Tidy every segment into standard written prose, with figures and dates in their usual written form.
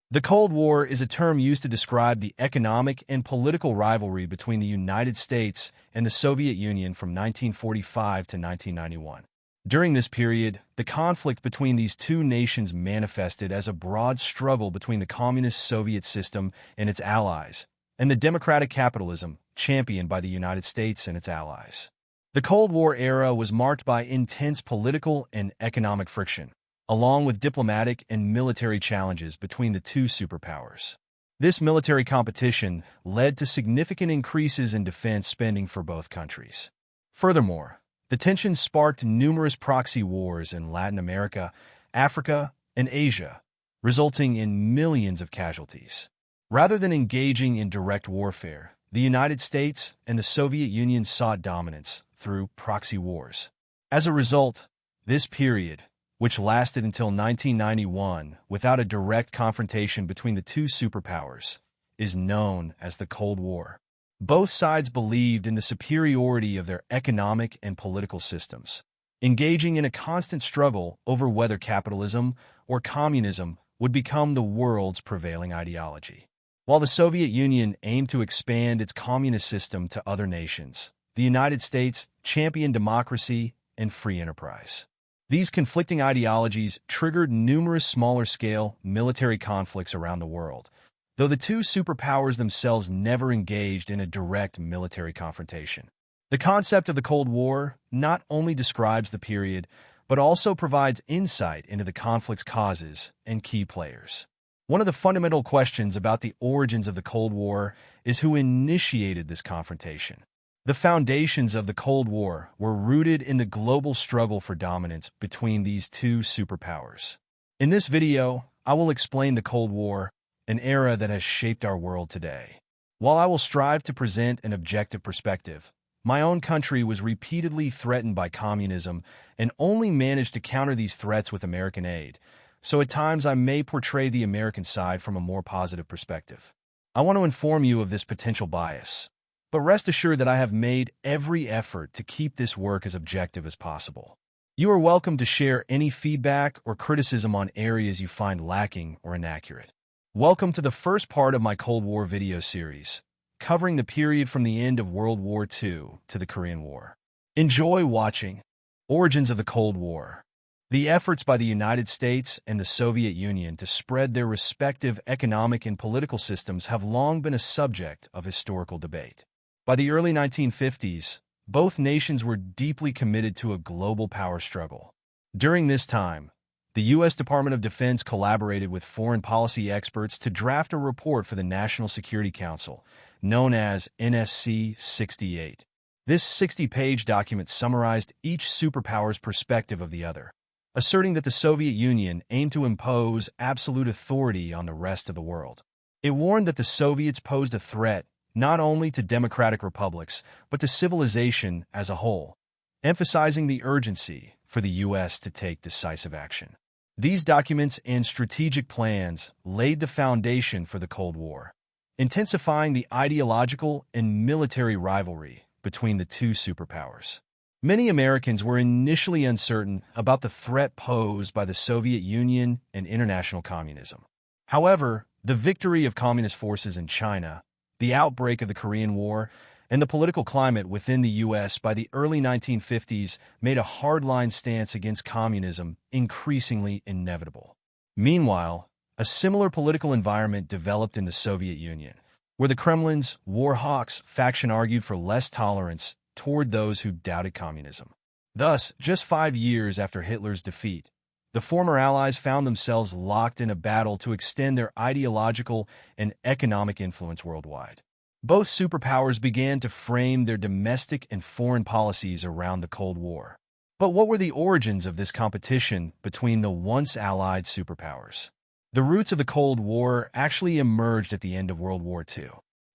The Cold War is a term used to describe the economic and political rivalry between the United States and the Soviet Union from 1945 to 1991. During this period, the conflict between these two nations manifested as a broad struggle between the communist Soviet system and its allies, and the democratic capitalism championed by the United States and its allies. The Cold War era was marked by intense political and economic friction, along with diplomatic and military challenges between the two superpowers. This military competition led to significant increases in defense spending for both countries. Furthermore, the tensions sparked numerous proxy wars in Latin America, Africa, and Asia, resulting in millions of casualties. Rather than engaging in direct warfare, the United States and the Soviet Union sought dominance through proxy wars. As a result, this period, which lasted until 1991 without a direct confrontation between the two superpowers, is known as the Cold War. Both sides believed in the superiority of their economic and political systems, engaging in a constant struggle over whether capitalism or communism would become the world's prevailing ideology. While the Soviet Union aimed to expand its communist system to other nations, the United States championed democracy and free enterprise. These conflicting ideologies triggered numerous smaller-scale military conflicts around the world, though the two superpowers themselves never engaged in a direct military confrontation. The concept of the Cold War not only describes the period, but also provides insight into the conflict's causes and key players. One of the fundamental questions about the origins of the Cold War is who initiated this confrontation. The foundations of the Cold War were rooted in the global struggle for dominance between these two superpowers. In this video, I will explain the Cold War, an era that has shaped our world today. While I will strive to present an objective perspective, my own country was repeatedly threatened by communism and only managed to counter these threats with American aid, so at times I may portray the American side from a more positive perspective. I want to inform you of this potential bias, but rest assured that I have made every effort to keep this work as objective as possible. You are welcome to share any feedback or criticism on areas you find lacking or inaccurate. Welcome to the first part of my Cold War video series, covering the period from the end of World War II to the Korean War. Enjoy watching. Origins of the Cold War. The efforts by the United States and the Soviet Union to spread their respective economic and political systems have long been a subject of historical debate. By the early 1950s, both nations were deeply committed to a global power struggle. During this time, the U.S. Department of Defense collaborated with foreign policy experts to draft a report for the National Security Council, known as NSC 68. This 60-page document summarized each superpower's perspective of the other, asserting that the Soviet Union aimed to impose absolute authority on the rest of the world. It warned that the Soviets posed a threat not only to democratic republics, but to civilization as a whole, emphasizing the urgency for the U.S. to take decisive action. These documents and strategic plans laid the foundation for the Cold War, intensifying the ideological and military rivalry between the two superpowers. Many Americans were initially uncertain about the threat posed by the Soviet Union and international communism. However, the victory of communist forces in China, the outbreak of the Korean War, and the political climate within the U.S. by the early 1950s made a hardline stance against communism increasingly inevitable. Meanwhile, a similar political environment developed in the Soviet Union, where the Kremlin's war hawks faction argued for less tolerance toward those who doubted communism. Thus, just 5 years after Hitler's defeat, the former Allies found themselves locked in a battle to extend their ideological and economic influence worldwide. Both superpowers began to frame their domestic and foreign policies around the Cold War. But what were the origins of this competition between the once allied superpowers? The roots of the Cold War actually emerged at the end of World War II.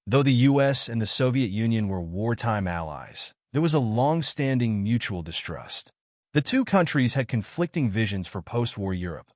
Though the U.S. and the Soviet Union were wartime allies, there was a long-standing mutual distrust. The two countries had conflicting visions for post-war Europe.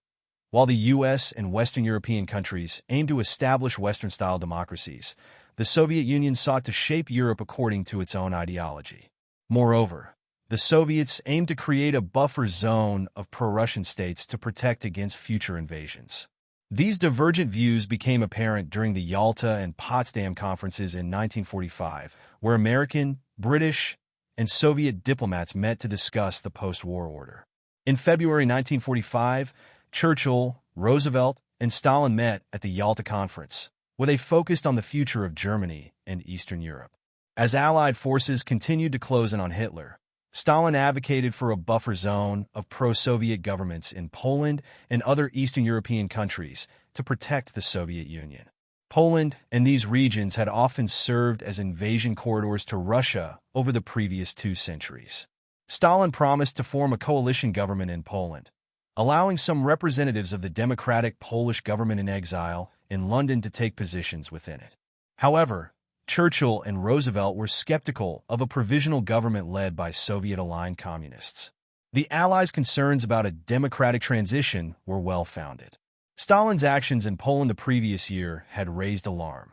While the U.S. and Western European countries aimed to establish Western-style democracies, the Soviet Union sought to shape Europe according to its own ideology. Moreover, the Soviets aimed to create a buffer zone of pro-Russian states to protect against future invasions. These divergent views became apparent during the Yalta and Potsdam conferences in 1945, where American, British, and Soviet diplomats met to discuss the post-war order. In February 1945, Churchill, Roosevelt, and Stalin met at the Yalta Conference, where they focused on the future of Germany and Eastern Europe. As Allied forces continued to close in on Hitler, Stalin advocated for a buffer zone of pro-Soviet governments in Poland and other Eastern European countries to protect the Soviet Union. Poland and these regions had often served as invasion corridors to Russia over the previous 2 centuries. Stalin promised to form a coalition government in Poland, allowing some representatives of the democratic Polish government in exile in London to take positions within it. However, Churchill and Roosevelt were skeptical of a provisional government led by Soviet-aligned communists. The Allies' concerns about a democratic transition were well-founded. Stalin's actions in Poland the previous year had raised alarm.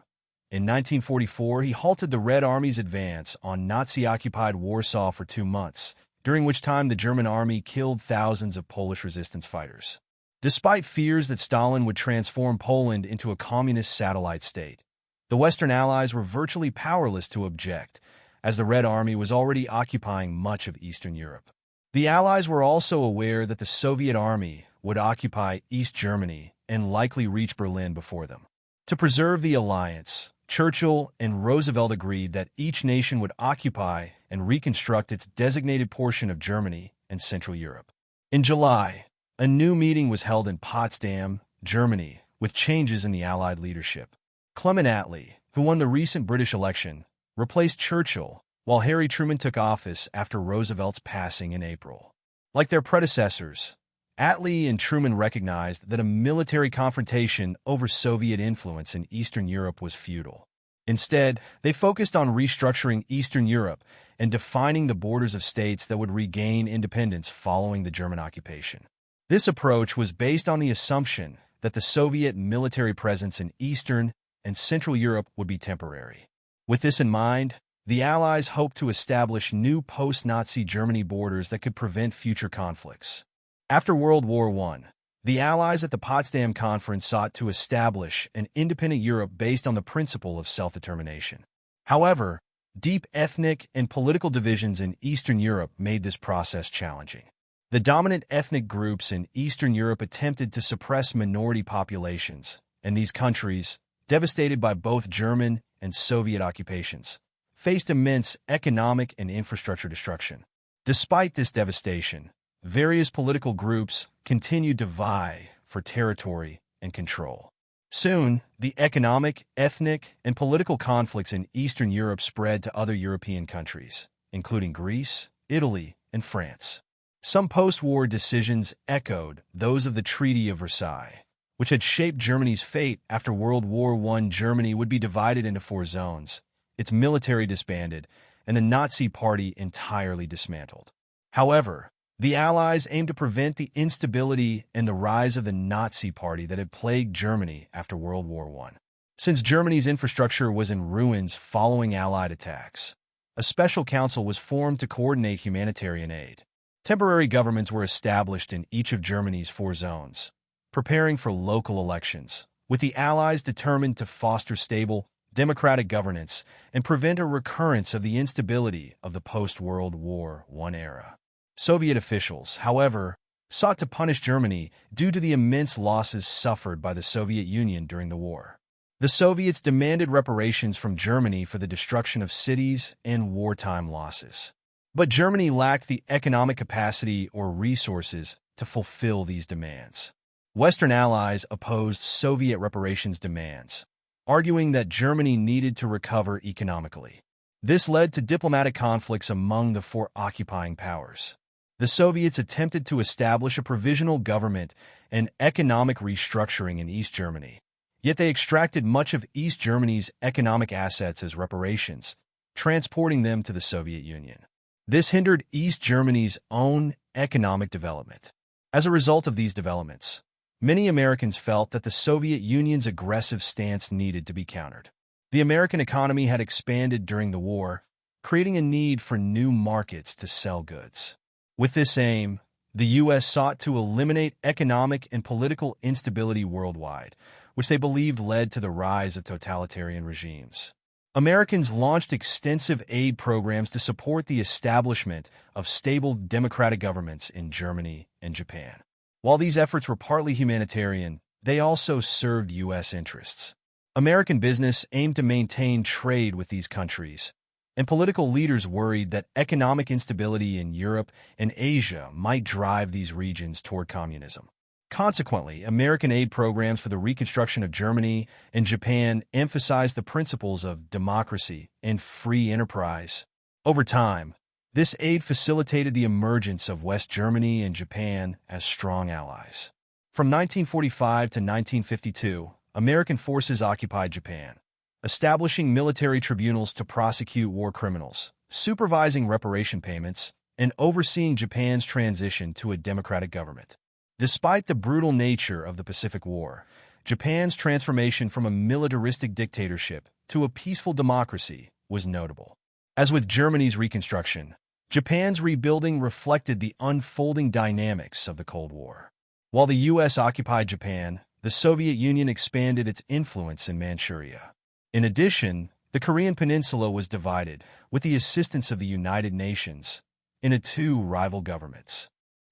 In 1944, he halted the Red Army's advance on Nazi-occupied Warsaw for 2 months, during which time the German army killed thousands of Polish resistance fighters. Despite fears that Stalin would transform Poland into a communist satellite state, the Western Allies were virtually powerless to object, as the Red Army was already occupying much of Eastern Europe. The Allies were also aware that the Soviet Army would occupy East Germany and likely reach Berlin before them. To preserve the alliance, Churchill and Roosevelt agreed that each nation would occupy and reconstruct its designated portion of Germany and Central Europe. In July, a new meeting was held in Potsdam, Germany, with changes in the Allied leadership. Clement Attlee, who won the recent British election, replaced Churchill, while Harry Truman took office after Roosevelt's passing in April. Like their predecessors, Attlee and Truman recognized that a military confrontation over Soviet influence in Eastern Europe was futile. Instead, they focused on restructuring Eastern Europe and defining the borders of states that would regain independence following the German occupation. This approach was based on the assumption that the Soviet military presence in Eastern and Central Europe would be temporary. With this in mind, the Allies hoped to establish new post-Nazi Germany borders that could prevent future conflicts. After World War I, the Allies at the Potsdam Conference sought to establish an independent Europe based on the principle of self-determination. However, deep ethnic and political divisions in Eastern Europe made this process challenging. The dominant ethnic groups in Eastern Europe attempted to suppress minority populations, and these countries, devastated by both German and Soviet occupations, faced immense economic and infrastructure destruction. Despite this devastation, various political groups continued to vie for territory and control. Soon, the economic, ethnic, and political conflicts in Eastern Europe spread to other European countries, including Greece, Italy, and France. Some post-war decisions echoed those of the Treaty of Versailles, which had shaped Germany's fate. After World War I. Germany would be divided into 4 zones, its military disbanded, and the Nazi Party entirely dismantled. However, the Allies aimed to prevent the instability and the rise of the Nazi Party that had plagued Germany after World War I. Since Germany's infrastructure was in ruins following Allied attacks, a special council was formed to coordinate humanitarian aid. Temporary governments were established in each of Germany's 4 zones, preparing for local elections, with the Allies determined to foster stable, democratic governance and prevent a recurrence of the instability of the post-World War I era. Soviet officials, however, sought to punish Germany due to the immense losses suffered by the Soviet Union during the war. The Soviets demanded reparations from Germany for the destruction of cities and wartime losses. But Germany lacked the economic capacity or resources to fulfill these demands. Western allies opposed Soviet reparations demands, arguing that Germany needed to recover economically. This led to diplomatic conflicts among the 4 occupying powers. The Soviets attempted to establish a provisional government and economic restructuring in East Germany, yet they extracted much of East Germany's economic assets as reparations, transporting them to the Soviet Union. This hindered East Germany's own economic development. As a result of these developments, many Americans felt that the Soviet Union's aggressive stance needed to be countered. The American economy had expanded during the war, creating a need for new markets to sell goods. With this aim, the U.S. sought to eliminate economic and political instability worldwide, which they believed led to the rise of totalitarian regimes. Americans launched extensive aid programs to support the establishment of stable democratic governments in Germany and Japan. While these efforts were partly humanitarian, they also served U.S. interests. American business aimed to maintain trade with these countries, and political leaders worried that economic instability in Europe and Asia might drive these regions toward communism. Consequently, American aid programs for the reconstruction of Germany and Japan emphasized the principles of democracy and free enterprise. Over time, this aid facilitated the emergence of West Germany and Japan as strong allies. From 1945 to 1952, American forces occupied Japan, establishing military tribunals to prosecute war criminals, supervising reparation payments, and overseeing Japan's transition to a democratic government. Despite the brutal nature of the Pacific War, Japan's transformation from a militaristic dictatorship to a peaceful democracy was notable. As with Germany's reconstruction, Japan's rebuilding reflected the unfolding dynamics of the Cold War. While the U.S. occupied Japan, the Soviet Union expanded its influence in Manchuria. In addition, the Korean Peninsula was divided, with the assistance of the United Nations, into two rival governments.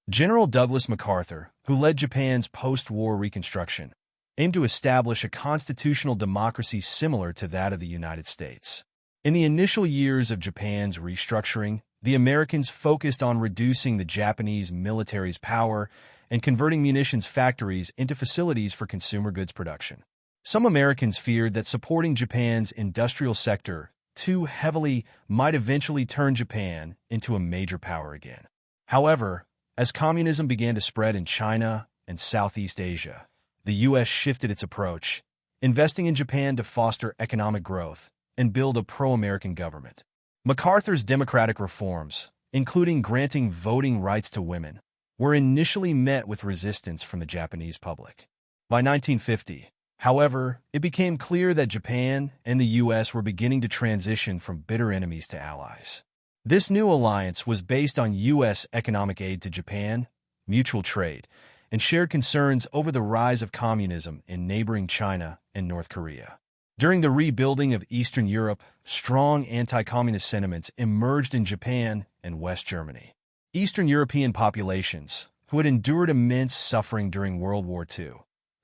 General Douglas MacArthur, who led Japan's post-war reconstruction, aimed to establish a constitutional democracy similar to that of the United States. In the initial years of Japan's restructuring, the Americans focused on reducing the Japanese military's power and converting munitions factories into facilities for consumer goods production. Some Americans feared that supporting Japan's industrial sector too heavily might eventually turn Japan into a major power again. However, as communism began to spread in China and Southeast Asia, the U.S. shifted its approach, investing in Japan to foster economic growth and build a pro-American government. MacArthur's democratic reforms, including granting voting rights to women, were initially met with resistance from the Japanese public. By 1950, however, it became clear that Japan and the U.S. were beginning to transition from bitter enemies to allies. This new alliance was based on U.S. economic aid to Japan, mutual trade, and shared concerns over the rise of communism in neighboring China and North Korea. During the rebuilding of Eastern Europe, strong anti-communist sentiments emerged in Japan and West Germany. Eastern European populations, who had endured immense suffering during World War II,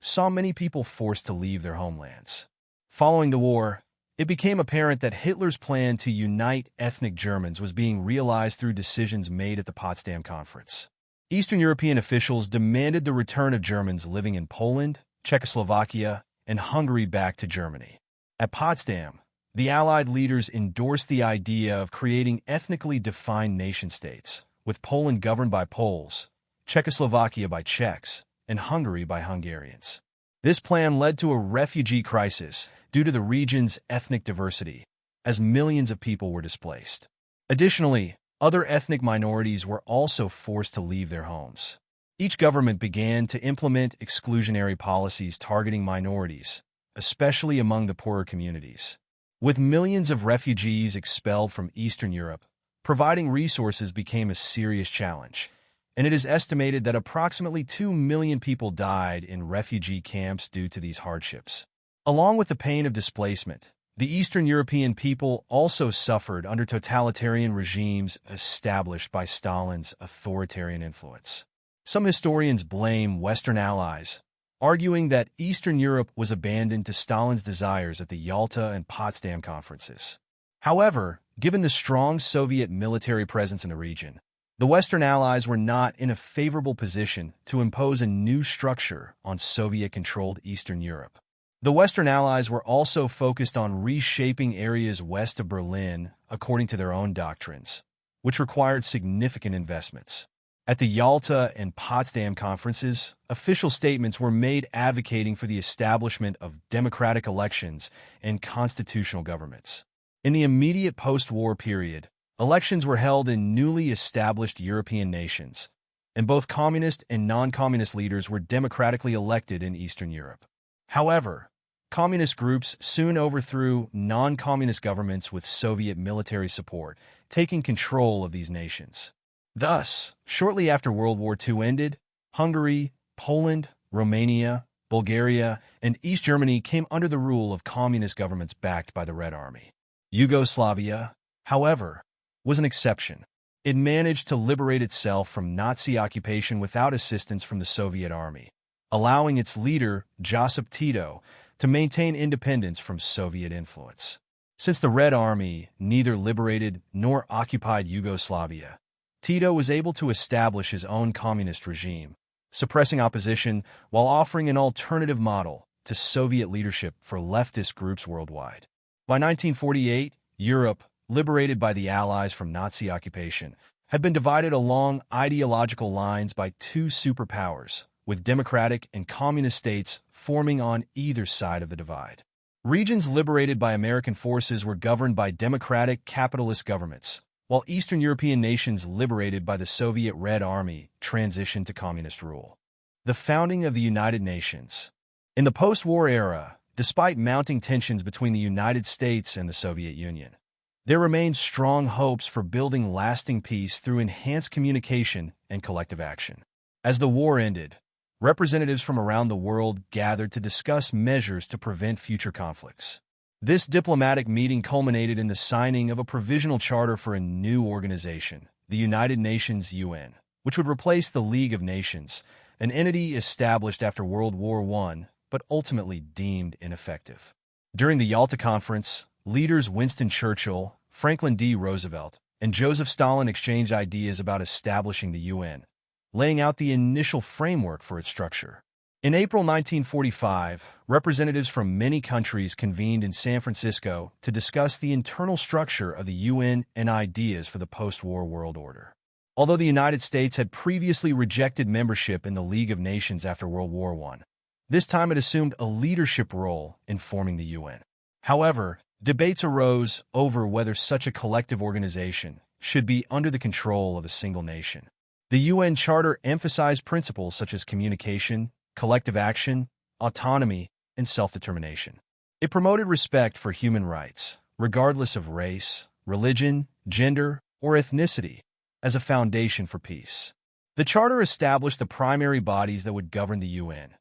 saw many people forced to leave their homelands. Following the war, it became apparent that Hitler's plan to unite ethnic Germans was being realized through decisions made at the Potsdam Conference. Eastern European officials demanded the return of Germans living in Poland, Czechoslovakia, and Hungary back to Germany. At Potsdam, the Allied leaders endorsed the idea of creating ethnically defined nation-states, with Poland governed by Poles, Czechoslovakia by Czechs, and Hungary by Hungarians. This plan led to a refugee crisis due to the region's ethnic diversity, as millions of people were displaced. Additionally, other ethnic minorities were also forced to leave their homes. Each government began to implement exclusionary policies targeting minorities, especially among the poorer communities. With millions of refugees expelled from Eastern Europe, providing resources became a serious challenge, and it is estimated that approximately 2 million people died in refugee camps due to these hardships. Along with the pain of displacement, the Eastern European people also suffered under totalitarian regimes established by Stalin's authoritarian influence. Some historians blame Western allies, arguing that Eastern Europe was abandoned to Stalin's desires at the Yalta and Potsdam conferences. However, given the strong Soviet military presence in the region, the Western Allies were not in a favorable position to impose a new structure on Soviet-controlled Eastern Europe. The Western Allies were also focused on reshaping areas west of Berlin according to their own doctrines, which required significant investments. At the Yalta and Potsdam conferences, official statements were made advocating for the establishment of democratic elections and constitutional governments. In the immediate post-war period, elections were held in newly established European nations, and both communist and non-communist leaders were democratically elected in Eastern Europe. However, communist groups soon overthrew non-communist governments with Soviet military support, taking control of these nations. Thus, shortly after World War II ended, Hungary, Poland, Romania, Bulgaria, and East Germany came under the rule of communist governments backed by the Red Army. Yugoslavia, however, was an exception. It managed to liberate itself from Nazi occupation without assistance from the Soviet Army, allowing its leader, Josip Tito, to maintain independence from Soviet influence. Since the Red Army neither liberated nor occupied Yugoslavia, Tito was able to establish his own communist regime, suppressing opposition while offering an alternative model to Soviet leadership for leftist groups worldwide. By 1948, Europe, liberated by the Allies from Nazi occupation, had been divided along ideological lines by two superpowers, with democratic and communist states forming on either side of the divide. Regions liberated by American forces were governed by democratic capitalist governments, while Eastern European nations liberated by the Soviet Red Army transitioned to communist rule. The founding of the United Nations. In the post-war era, despite mounting tensions between the United States and the Soviet Union, there remained strong hopes for building lasting peace through enhanced communication and collective action. As the war ended, representatives from around the world gathered to discuss measures to prevent future conflicts. This diplomatic meeting culminated in the signing of a provisional charter for a new organization, the United Nations UN, which would replace the League of Nations, an entity established after World War I, but ultimately deemed ineffective. During the Yalta Conference, leaders Winston Churchill, Franklin D. Roosevelt, and Joseph Stalin exchanged ideas about establishing the UN, laying out the initial framework for its structure. In April 1945, representatives from many countries convened in San Francisco to discuss the internal structure of the UN and ideas for the post-war world order. Although the United States had previously rejected membership in the League of Nations after World War I, this time it assumed a leadership role in forming the UN. However, debates arose over whether such a collective organization should be under the control of a single nation. The UN Charter emphasized principles such as communication, collective action, autonomy, and self-determination. It promoted respect for human rights, regardless of race, religion, gender, or ethnicity, as a foundation for peace. The Charter established the primary bodies that would govern the UN: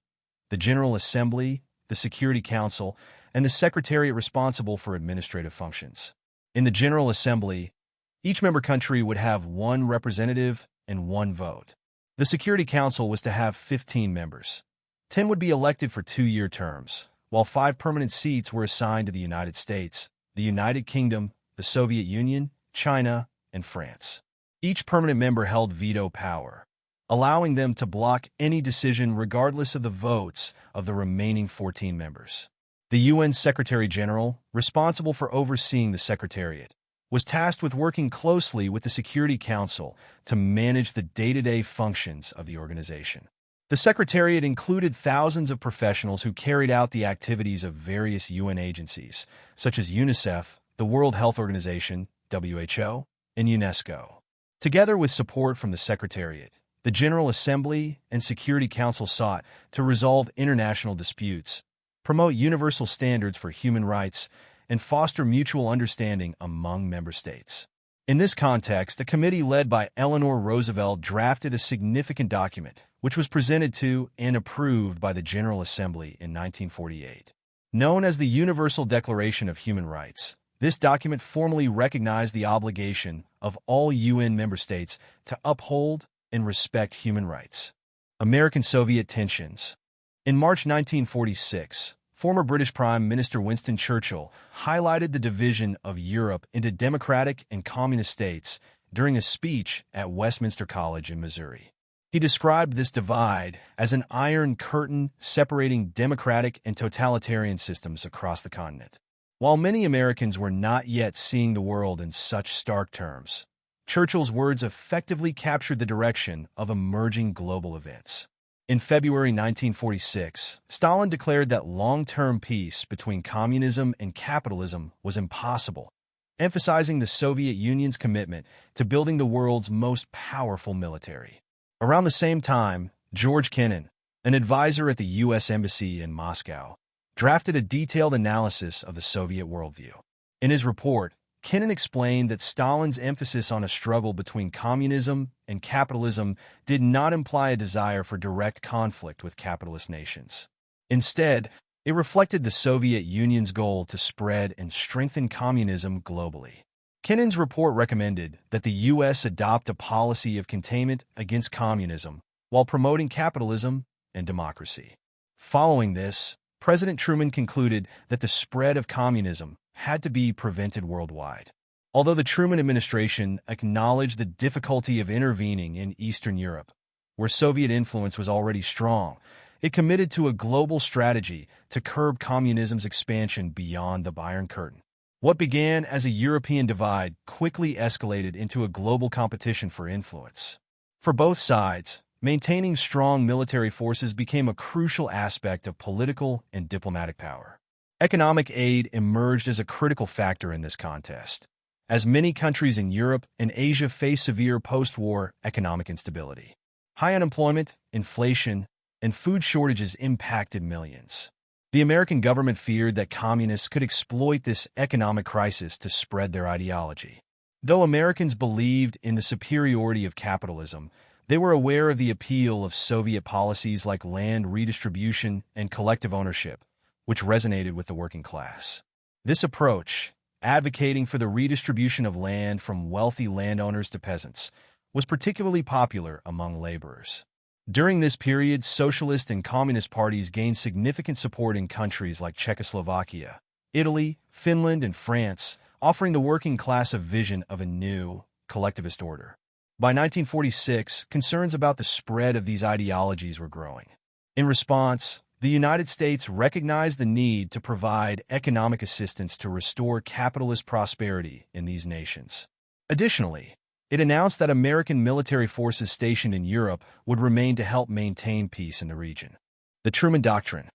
the General Assembly, the Security Council, and the Secretariat responsible for administrative functions. In the General Assembly, each member country would have one representative and one vote. The Security Council was to have 15 members. 10 would be elected for 2-year terms, while 5 permanent seats were assigned to the United States, the United Kingdom, the Soviet Union, China, and France. Each permanent member held veto power, allowing them to block any decision regardless of the votes of the remaining 14 members. The UN Secretary-General, responsible for overseeing the Secretariat, was tasked with working closely with the Security Council to manage the day-to-day functions of the organization. The Secretariat included thousands of professionals who carried out the activities of various UN agencies, such as UNICEF, the World Health Organization, WHO, and UNESCO. Together with support from the Secretariat, the General Assembly and Security Council sought to resolve international disputes, promote universal standards for human rights, and foster mutual understanding among member states. In this context, a committee led by Eleanor Roosevelt drafted a significant document, which was presented to and approved by the General Assembly in 1948. Known as the Universal Declaration of Human Rights, this document formally recognized the obligation of all UN member states to uphold and respect human rights. American-Soviet tensions. In March 1946, former British Prime Minister Winston Churchill highlighted the division of Europe into democratic and communist states during a speech at Westminster College in Missouri. He described this divide as an iron curtain separating democratic and totalitarian systems across the continent. While many Americans were not yet seeing the world in such stark terms, Churchill's words effectively captured the direction of emerging global events. In February 1946, Stalin declared that long-term peace between communism and capitalism was impossible, emphasizing the Soviet Union's commitment to building the world's most powerful military. Around the same time, George Kennan, an advisor at the U.S. Embassy in Moscow, drafted a detailed analysis of the Soviet worldview. In his report, Kennan explained that Stalin's emphasis on a struggle between communism and capitalism did not imply a desire for direct conflict with capitalist nations. Instead, it reflected the Soviet Union's goal to spread and strengthen communism globally. Kennan's report recommended that the U.S. adopt a policy of containment against communism while promoting capitalism and democracy. Following this, President Truman concluded that the spread of communism had to be prevented worldwide. Although the Truman administration acknowledged the difficulty of intervening in Eastern Europe, where Soviet influence was already strong, it committed to a global strategy to curb communism's expansion beyond the Iron Curtain. What began as a European divide quickly escalated into a global competition for influence. For both sides, maintaining strong military forces became a crucial aspect of political and diplomatic power. Economic aid emerged as a critical factor in this contest, as many countries in Europe and Asia faced severe post-war economic instability. High unemployment, inflation, and food shortages impacted millions. The American government feared that communists could exploit this economic crisis to spread their ideology. Though Americans believed in the superiority of capitalism, they were aware of the appeal of Soviet policies like land redistribution and collective ownership, which resonated with the working class. This approach, advocating for the redistribution of land from wealthy landowners to peasants, was particularly popular among laborers. During this period, socialist and communist parties gained significant support in countries like Czechoslovakia, Italy, Finland, and France, offering the working class a vision of a new, collectivist order. By 1946, concerns about the spread of these ideologies were growing. In response, the United States recognized the need to provide economic assistance to restore capitalist prosperity in these nations. Additionally, it announced that American military forces stationed in Europe would remain to help maintain peace in the region. The Truman Doctrine.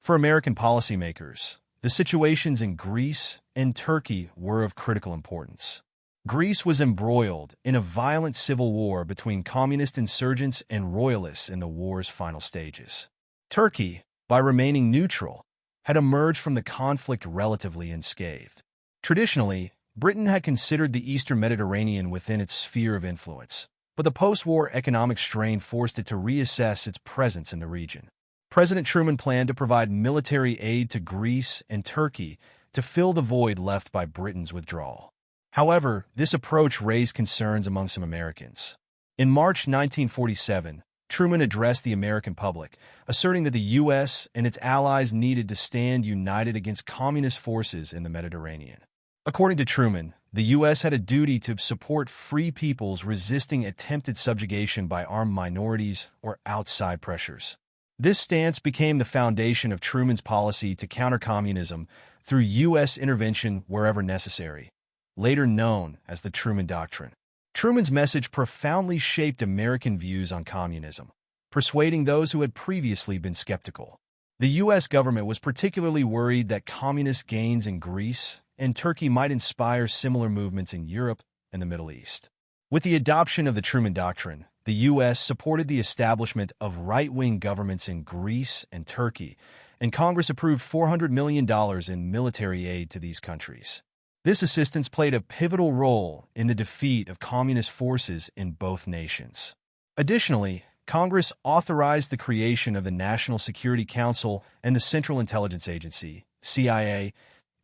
For American policymakers, the situations in Greece and Turkey were of critical importance. Greece was embroiled in a violent civil war between communist insurgents and royalists in the war's final stages. Turkey, by remaining neutral, had emerged from the conflict relatively unscathed. Traditionally, Britain had considered the Eastern Mediterranean within its sphere of influence, but the post-war economic strain forced it to reassess its presence in the region. President Truman planned to provide military aid to Greece and Turkey to fill the void left by Britain's withdrawal. However, this approach raised concerns among some Americans. In March 1947, Truman addressed the American public, asserting that the U.S. and its allies needed to stand united against communist forces in the Mediterranean. According to Truman, the U.S. had a duty to support free peoples resisting attempted subjugation by armed minorities or outside pressures. This stance became the foundation of Truman's policy to counter communism through U.S. intervention wherever necessary, later known as the Truman Doctrine. Truman's message profoundly shaped American views on communism, persuading those who had previously been skeptical. The U.S. government was particularly worried that communist gains in Greece and Turkey might inspire similar movements in Europe and the Middle East. With the adoption of the Truman Doctrine, the U.S. supported the establishment of right-wing governments in Greece and Turkey, and Congress approved $400 million in military aid to these countries. This assistance played a pivotal role in the defeat of communist forces in both nations. Additionally, Congress authorized the creation of the National Security Council and the Central Intelligence Agency, CIA,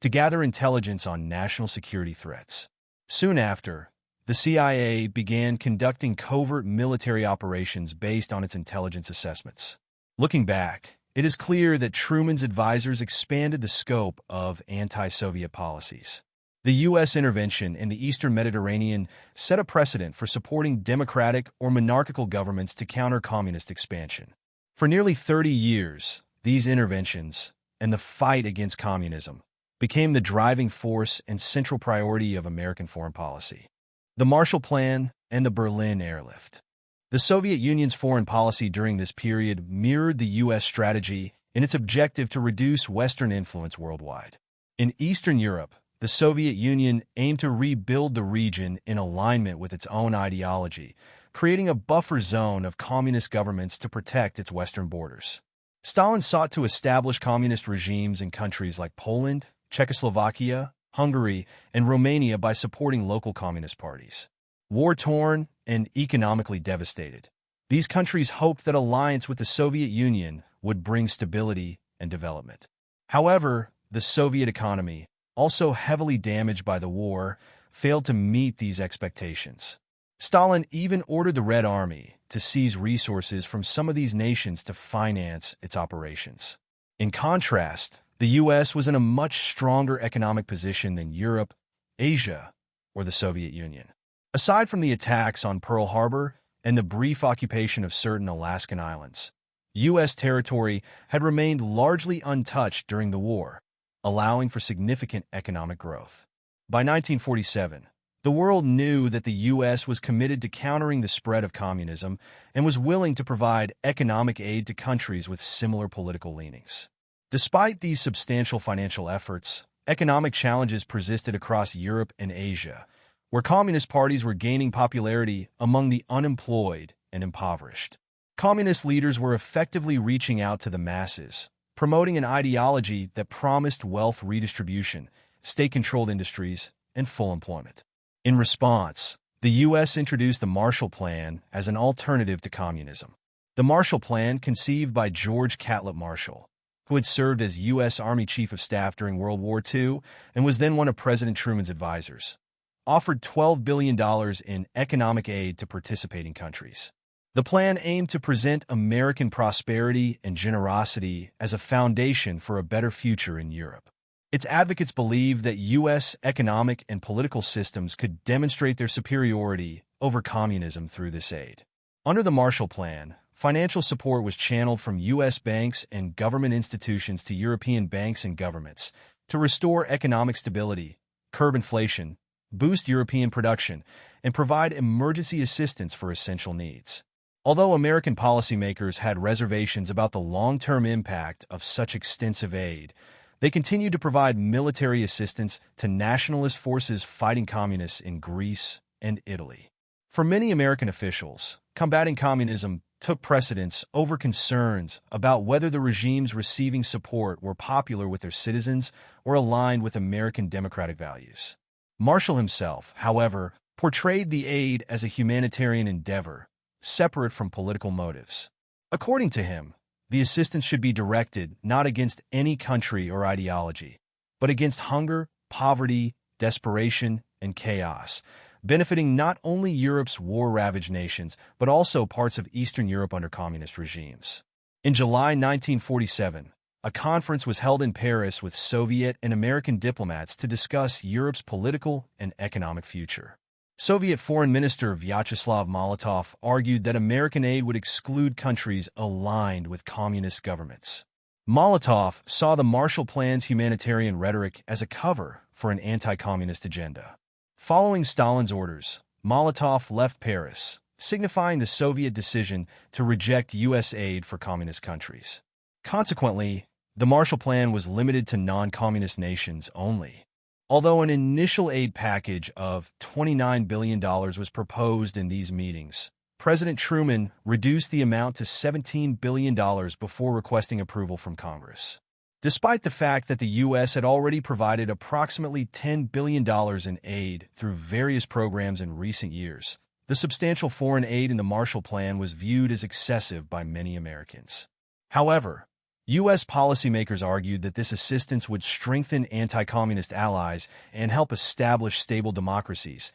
to gather intelligence on national security threats. Soon after, the CIA began conducting covert military operations based on its intelligence assessments. Looking back, it is clear that Truman's advisors expanded the scope of anti-Soviet policies. The U.S. intervention in the Eastern Mediterranean set a precedent for supporting democratic or monarchical governments to counter communist expansion. For nearly 30 years, these interventions and the fight against communism became the driving force and central priority of American foreign policy. The Marshall Plan and the Berlin Airlift. The Soviet Union's foreign policy during this period mirrored the U.S. strategy in its objective to reduce Western influence worldwide. In Eastern Europe, the Soviet Union aimed to rebuild the region in alignment with its own ideology, creating a buffer zone of communist governments to protect its Western borders. Stalin sought to establish communist regimes in countries like Poland, Czechoslovakia, Hungary, and Romania by supporting local communist parties. War-torn and economically devastated, these countries hoped that alliance with the Soviet Union would bring stability and development. However, the Soviet economy, also heavily damaged by the war, failed to meet these expectations. Stalin even ordered the Red Army to seize resources from some of these nations to finance its operations. In contrast, the U.S. was in a much stronger economic position than Europe, Asia, or the Soviet Union. Aside from the attacks on Pearl Harbor and the brief occupation of certain Alaskan islands, U.S. territory had remained largely untouched during the war, allowing for significant economic growth. By 1947, the world knew that the U.S. was committed to countering the spread of communism and was willing to provide economic aid to countries with similar political leanings. Despite these substantial financial efforts, economic challenges persisted across Europe and Asia, where communist parties were gaining popularity among the unemployed and impoverished. Communist leaders were effectively reaching out to the masses, promoting an ideology that promised wealth redistribution, state-controlled industries, and full employment. In response, the U.S. introduced the Marshall Plan as an alternative to communism. The Marshall Plan, conceived by George Catlett Marshall, who had served as U.S. Army Chief of Staff during World War II and was then one of President Truman's advisors, offered $12 billion in economic aid to participating countries. The plan aimed to present American prosperity and generosity as a foundation for a better future in Europe. Its advocates believed that U.S. economic and political systems could demonstrate their superiority over communism through this aid. Under the Marshall Plan, financial support was channeled from U.S. banks and government institutions to European banks and governments to restore economic stability, curb inflation, boost European production, and provide emergency assistance for essential needs. Although American policymakers had reservations about the long-term impact of such extensive aid, they continued to provide military assistance to nationalist forces fighting communists in Greece and Italy. For many American officials, combating communism took precedence over concerns about whether the regimes receiving support were popular with their citizens or aligned with American democratic values. Marshall himself, however, portrayed the aid as a humanitarian endeavor, separate from political motives. According to him, the assistance should be directed not against any country or ideology, but against hunger, poverty, desperation, and chaos, benefiting not only Europe's war-ravaged nations, but also parts of Eastern Europe under communist regimes. In July 1947, a conference was held in Paris with Soviet and American diplomats to discuss Europe's political and economic future. Soviet Foreign Minister Vyacheslav Molotov argued that American aid would exclude countries aligned with communist governments. Molotov saw the Marshall Plan's humanitarian rhetoric as a cover for an anti-communist agenda. Following Stalin's orders, Molotov left Paris, signifying the Soviet decision to reject U.S. aid for communist countries. Consequently, the Marshall Plan was limited to non-communist nations only. Although an initial aid package of $29 billion was proposed in these meetings, President Truman reduced the amount to $17 billion before requesting approval from Congress. Despite the fact that the U.S. had already provided approximately $10 billion in aid through various programs in recent years, the substantial foreign aid in the Marshall Plan was viewed as excessive by many Americans. However, U.S. policymakers argued that this assistance would strengthen anti-communist allies and help establish stable democracies,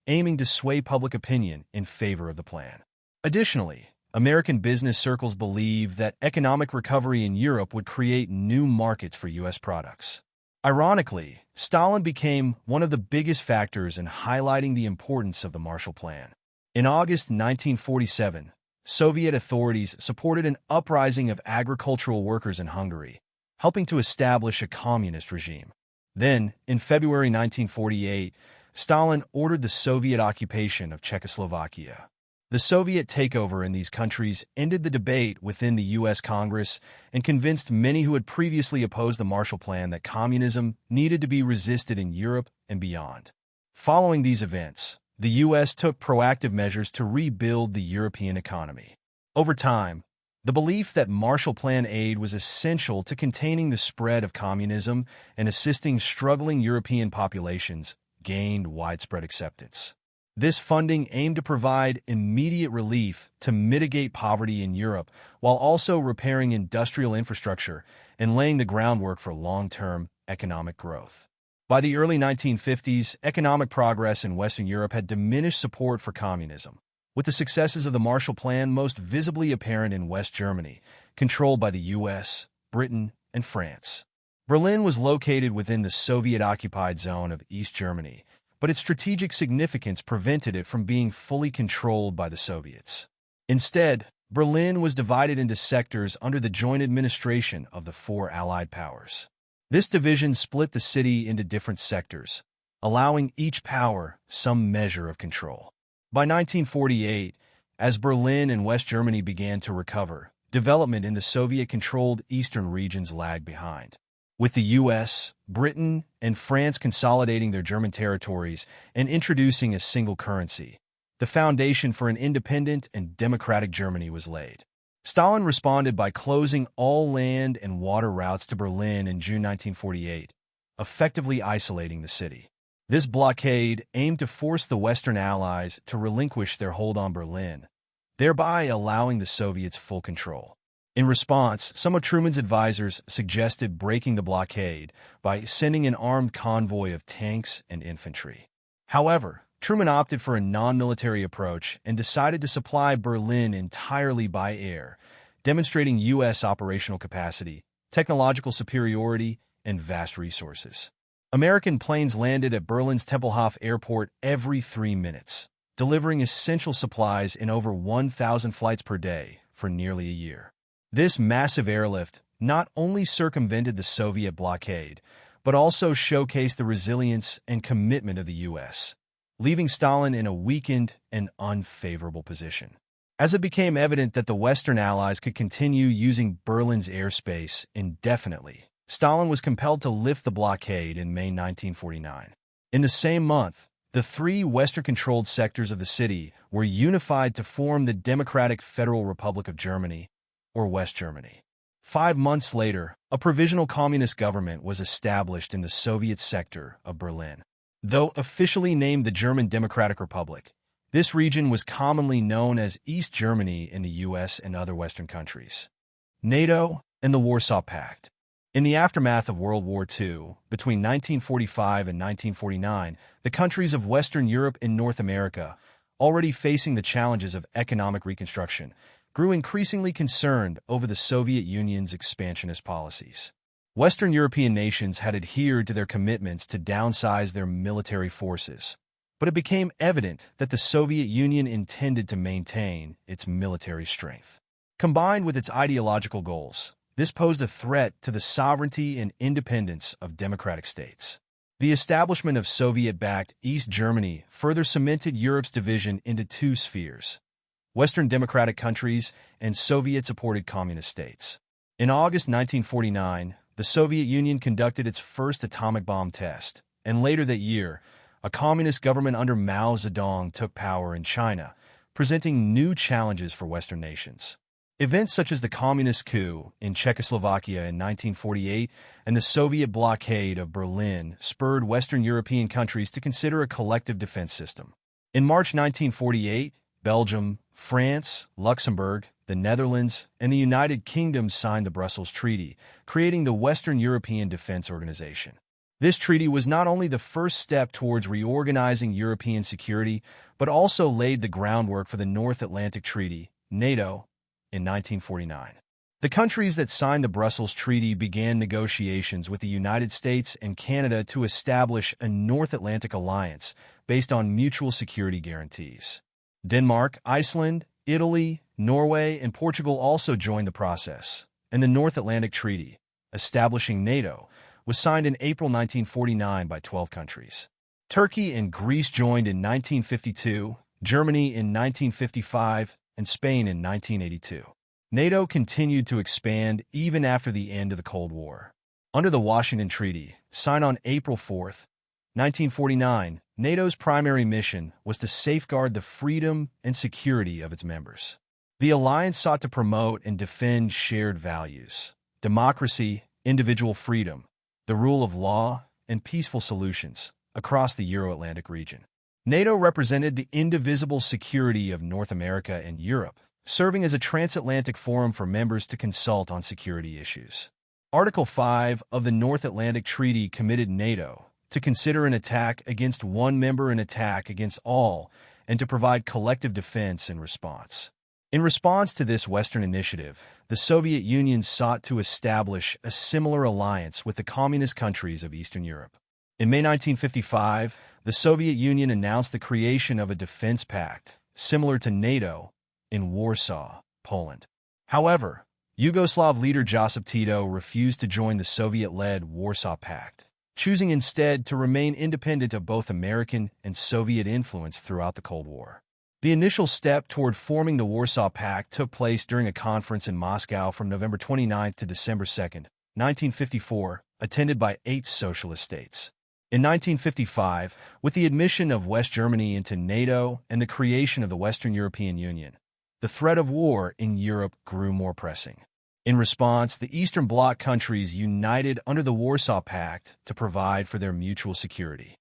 aiming to sway public opinion in favor of the plan. Additionally, American business circles believed that economic recovery in Europe would create new markets for U.S. products. Ironically, Stalin became one of the biggest factors in highlighting the importance of the Marshall Plan. In August 1947, Soviet authorities supported an uprising of agricultural workers in Hungary, helping to establish a communist regime. Then, in February 1948, Stalin ordered the Soviet occupation of Czechoslovakia. The Soviet takeover in these countries ended the debate within the U.S. Congress and convinced many who had previously opposed the Marshall Plan that communism needed to be resisted in Europe and beyond. Following these events, the U.S. took proactive measures to rebuild the European economy. Over time, The belief that Marshall Plan aid was essential to containing the spread of communism and assisting struggling European populations gained widespread acceptance. This funding aimed to provide immediate relief to mitigate poverty in Europe while also repairing industrial infrastructure and laying the groundwork for long-term economic growth. By the early 1950s, economic progress in Western Europe had diminished support for communism, with the successes of the Marshall Plan most visibly apparent in West Germany, controlled by the U.S., Britain, and France. Berlin was located within the Soviet-occupied zone of East Germany, but its strategic significance prevented it from being fully controlled by the Soviets. Instead, Berlin was divided into sectors under the joint administration of the four Allied powers. This division split the city into different sectors, allowing each power some measure of control. By 1948, as Berlin and West Germany began to recover, development in the Soviet-controlled eastern regions lagged behind. With the U.S., Britain, and France consolidating their German territories and introducing a single currency, the foundation for an independent and democratic Germany was laid. Stalin responded by closing all land and water routes to Berlin in June 1948, effectively isolating the city. This blockade aimed to force the Western Allies to relinquish their hold on Berlin, thereby allowing the Soviets full control. In response, some of Truman's advisors suggested breaking the blockade by sending an armed convoy of tanks and infantry. However, Truman opted for a non-military approach and decided to supply Berlin entirely by air, demonstrating U.S. operational capacity, technological superiority, and vast resources. American planes landed at Berlin's Tempelhof Airport every 3 minutes, delivering essential supplies in over 1,000 flights per day for nearly a year. This massive airlift not only circumvented the Soviet blockade, but also showcased the resilience and commitment of the U.S., leaving Stalin in a weakened and unfavorable position. As it became evident that the Western Allies could continue using Berlin's airspace indefinitely, Stalin was compelled to lift the blockade in May 1949. In the same month, the three Western-controlled sectors of the city were unified to form the Democratic Federal Republic of Germany, or West Germany. 5 months later, a provisional communist government was established in the Soviet sector of Berlin. Though officially named the German Democratic Republic, this region was commonly known as East Germany in the U.S. and other Western countries. NATO and the Warsaw Pact. In the aftermath of World War II, between 1945 and 1949, the countries of Western Europe and North America, already facing the challenges of economic reconstruction, grew increasingly concerned over the Soviet Union's expansionist policies. Western European nations had adhered to their commitments to downsize their military forces, but it became evident that the Soviet Union intended to maintain its military strength. Combined with its ideological goals, this posed a threat to the sovereignty and independence of democratic states. The establishment of Soviet-backed East Germany further cemented Europe's division into two spheres: Western democratic countries and Soviet-supported communist states. In August 1949, the Soviet Union conducted its first atomic bomb test, and later that year, a communist government under Mao Zedong took power in China, presenting new challenges for Western nations. Events such as the communist coup in Czechoslovakia in 1948 and the Soviet blockade of Berlin spurred Western European countries to consider a collective defense system. In March 1948, Belgium, France, Luxembourg, the Netherlands, and the United Kingdom signed the Brussels Treaty, creating the Western European Defense Organization. This treaty was not only the first step towards reorganizing European security, but also laid the groundwork for the North Atlantic Treaty, NATO, in 1949. The countries that signed the Brussels Treaty began negotiations with the United States and Canada to establish a North Atlantic alliance based on mutual security guarantees. Denmark, Iceland, Italy, Norway, and Portugal also joined the process, and the North Atlantic Treaty, establishing NATO, was signed in April 1949 by 12 countries. Turkey and Greece joined in 1952, Germany in 1955, and Spain in 1982. NATO continued to expand even after the end of the Cold War. Under the Washington Treaty, signed on April 4, 1949, NATO's primary mission was to safeguard the freedom and security of its members. The alliance sought to promote and defend shared values: democracy, individual freedom, the rule of law, and peaceful solutions across the Euro-Atlantic region. NATO represented the indivisible security of North America and Europe, serving as a transatlantic forum for members to consult on security issues. Article 5 of the North Atlantic Treaty committed NATO to consider an attack against one member an attack against all, and to provide collective defense in response. In response to this Western initiative, the Soviet Union sought to establish a similar alliance with the communist countries of Eastern Europe. In May 1955, the Soviet Union announced the creation of a defense pact, similar to NATO, in Warsaw, Poland. However, Yugoslav leader Josip Tito refused to join the Soviet-led Warsaw Pact, choosing instead to remain independent of both American and Soviet influence throughout the Cold War. The initial step toward forming the Warsaw Pact took place during a conference in Moscow from November 29 to December 2, 1954, attended by 8 socialist states. In 1955, with the admission of West Germany into NATO and the creation of the Western European Union, the threat of war in Europe grew more pressing. In response, the Eastern Bloc countries united under the Warsaw Pact to provide for their mutual security.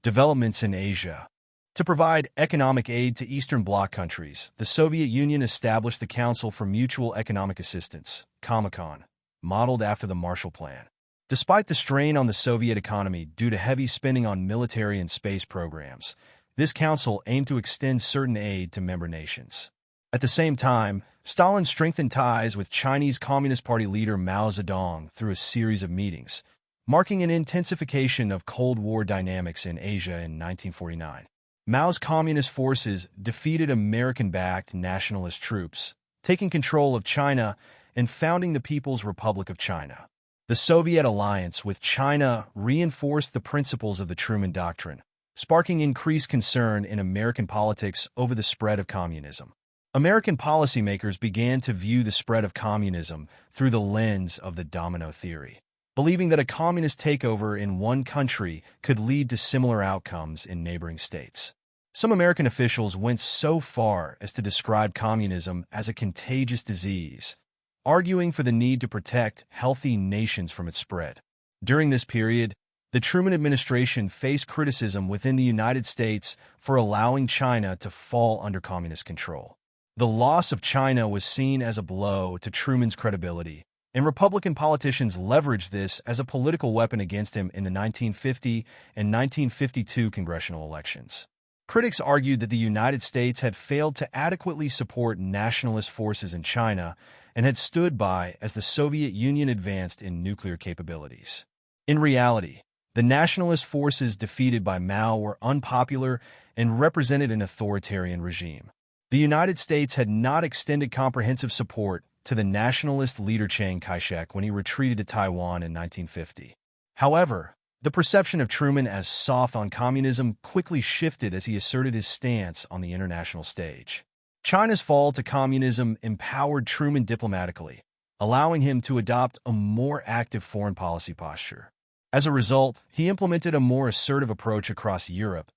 Developments in Asia. To provide economic aid to Eastern Bloc countries, the Soviet Union established the Council for Mutual Economic Assistance, Comecon, modeled after the Marshall Plan. Despite the strain on the Soviet economy due to heavy spending on military and space programs, this council aimed to extend certain aid to member nations. At the same time, Stalin strengthened ties with Chinese Communist Party leader Mao Zedong through a series of meetings, marking an intensification of Cold War dynamics in Asia in 1949. Mao's communist forces defeated American-backed nationalist troops, taking control of China and founding the People's Republic of China. The Soviet alliance with China reinforced the principles of the Truman Doctrine, sparking increased concern in American politics over the spread of communism. American policymakers began to view the spread of communism through the lens of the domino theory, believing that a communist takeover in one country could lead to similar outcomes in neighboring states. Some American officials went so far as to describe communism as a contagious disease, arguing for the need to protect healthy nations from its spread. During this period, the Truman administration faced criticism within the United States for allowing China to fall under communist control. The loss of China was seen as a blow to Truman's credibility, and Republican politicians leveraged this as a political weapon against him in the 1950 and 1952 congressional elections. Critics argued that the United States had failed to adequately support nationalist forces in China and had stood by as the Soviet Union advanced in nuclear capabilities. In reality, the nationalist forces defeated by Mao were unpopular and represented an authoritarian regime. The United States had not extended comprehensive support to the nationalist leader Chiang Kai-shek when he retreated to Taiwan in 1950. However, the perception of Truman as soft on communism quickly shifted as he asserted his stance on the international stage. China's fall to communism empowered Truman diplomatically, allowing him to adopt a more active foreign policy posture. As a result, he implemented a more assertive approach across Europe,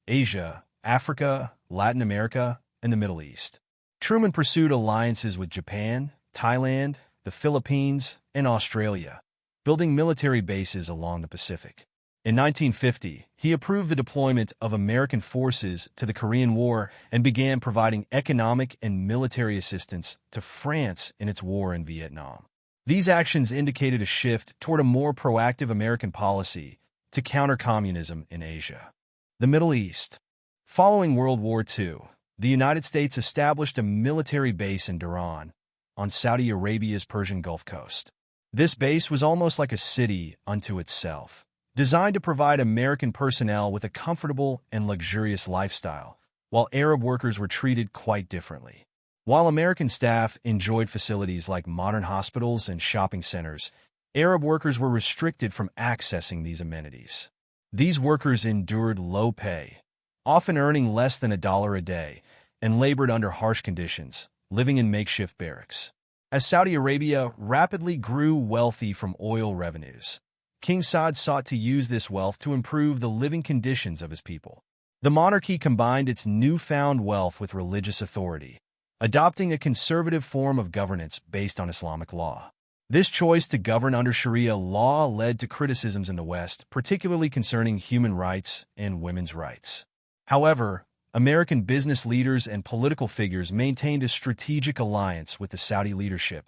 Asia, Africa, Latin America, and the Middle East. Truman pursued alliances with Japan, Thailand, the Philippines, and Australia, building military bases along the Pacific. In 1950, he approved the deployment of American forces to the Korean War and began providing economic and military assistance to France in its war in Vietnam. These actions indicated a shift toward a more proactive American policy to counter communism in Asia. The Middle East. Following World War II, the United States established a military base in Dhahran, on Saudi Arabia's Persian Gulf coast. This base was almost like a city unto itself, designed to provide American personnel with a comfortable and luxurious lifestyle, while Arab workers were treated quite differently. While American staff enjoyed facilities like modern hospitals and shopping centers, Arab workers were restricted from accessing these amenities. These workers endured low pay, often earning less than $1 a day, and labored under harsh conditions, living in makeshift barracks. As Saudi Arabia rapidly grew wealthy from oil revenues, King Saud sought to use this wealth to improve the living conditions of his people. The monarchy combined its newfound wealth with religious authority, adopting a conservative form of governance based on Islamic law. This choice to govern under Sharia law led to criticisms in the West, particularly concerning human rights and women's rights. However, American business leaders and political figures maintained a strategic alliance with the Saudi leadership,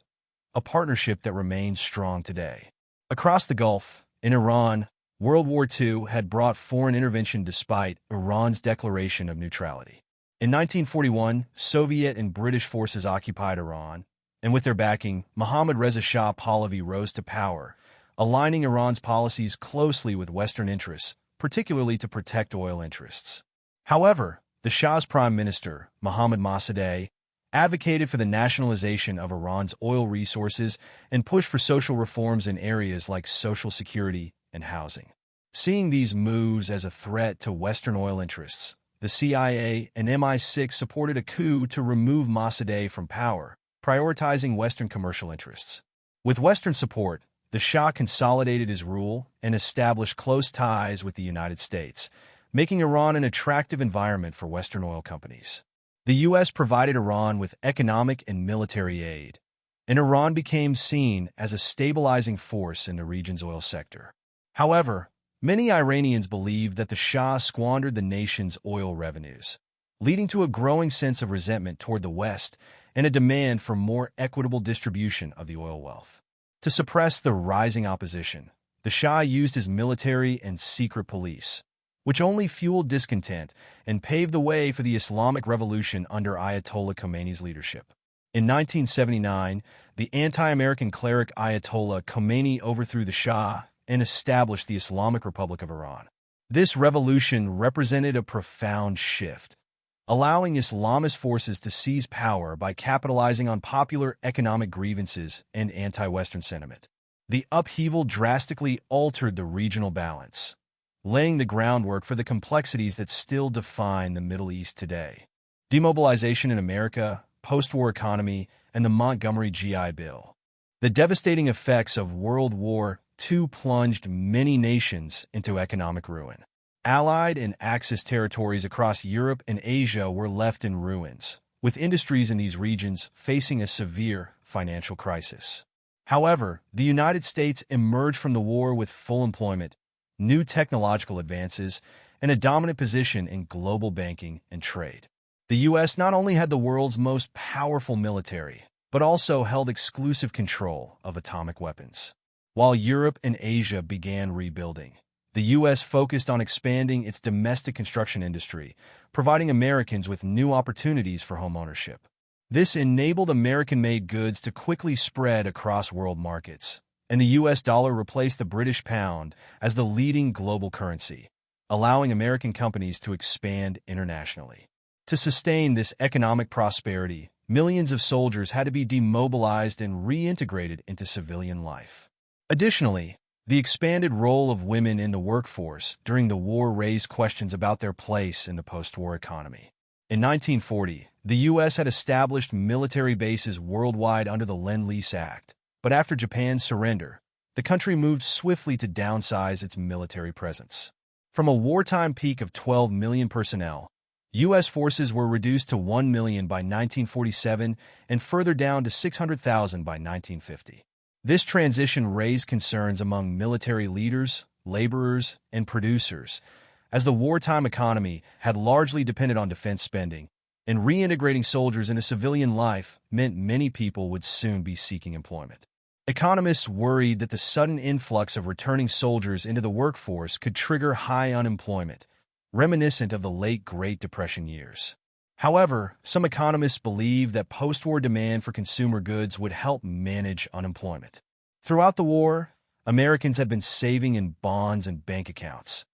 a partnership that remains strong today. Across the Gulf, in Iran, World War II had brought foreign intervention despite Iran's declaration of neutrality. In 1941, Soviet and British forces occupied Iran, and with their backing, Mohammad Reza Shah Pahlavi rose to power, aligning Iran's policies closely with Western interests, particularly to protect oil interests. However, the Shah's prime minister, Mohammad Mossadegh, advocated for the nationalization of Iran's oil resources and pushed for social reforms in areas like social security and housing. Seeing these moves as a threat to Western oil interests, the CIA and MI6 supported a coup to remove Mossadegh from power, prioritizing Western commercial interests. With Western support, the Shah consolidated his rule and established close ties with the United States, making Iran an attractive environment for Western oil companies. The U.S. provided Iran with economic and military aid, and Iran became seen as a stabilizing force in the region's oil sector. However, many Iranians believed that the Shah squandered the nation's oil revenues, leading to a growing sense of resentment toward the West and a demand for more equitable distribution of the oil wealth. To suppress the rising opposition, the Shah used his military and secret police, which only fueled discontent and paved the way for the Islamic Revolution under Ayatollah Khomeini's leadership. In 1979, the anti-American cleric Ayatollah Khomeini overthrew the Shah and established the Islamic Republic of Iran. This revolution represented a profound shift, allowing Islamist forces to seize power by capitalizing on popular economic grievances and anti-Western sentiment. The upheaval drastically altered the regional balance, laying the groundwork for the complexities that still define the Middle East today. Demobilization in America, post-war economy, and the Montgomery GI Bill. The devastating effects of World War II plunged many nations into economic ruin. Allied and Axis territories across Europe and Asia were left in ruins, with industries in these regions facing a severe financial crisis. However, the United States emerged from the war with full employment, new technological advances, and a dominant position in global banking and trade. The U.S. not only had the world's most powerful military, but also held exclusive control of atomic weapons. While Europe and Asia began rebuilding, the U.S. focused on expanding its domestic construction industry, providing Americans with new opportunities for homeownership. This enabled American-made goods to quickly spread across world markets, and the U.S. dollar replaced the British pound as the leading global currency, allowing American companies to expand internationally. To sustain this economic prosperity, millions of soldiers had to be demobilized and reintegrated into civilian life. Additionally, the expanded role of women in the workforce during the war raised questions about their place in the post-war economy. In 1940, the U.S. had established military bases worldwide under the Lend-Lease Act, but after Japan's surrender, the country moved swiftly to downsize its military presence. From a wartime peak of 12 million personnel, U.S. forces were reduced to 1 million by 1947 and further down to 600,000 by 1950. This transition raised concerns among military leaders, laborers, and producers, as the wartime economy had largely depended on defense spending, and reintegrating soldiers into civilian life meant many people would soon be seeking employment. Economists worried that the sudden influx of returning soldiers into the workforce could trigger high unemployment, reminiscent of the late Great Depression years. However, some economists believe that post-war demand for consumer goods would help manage unemployment. Throughout the war, Americans had been saving in bonds and bank accounts.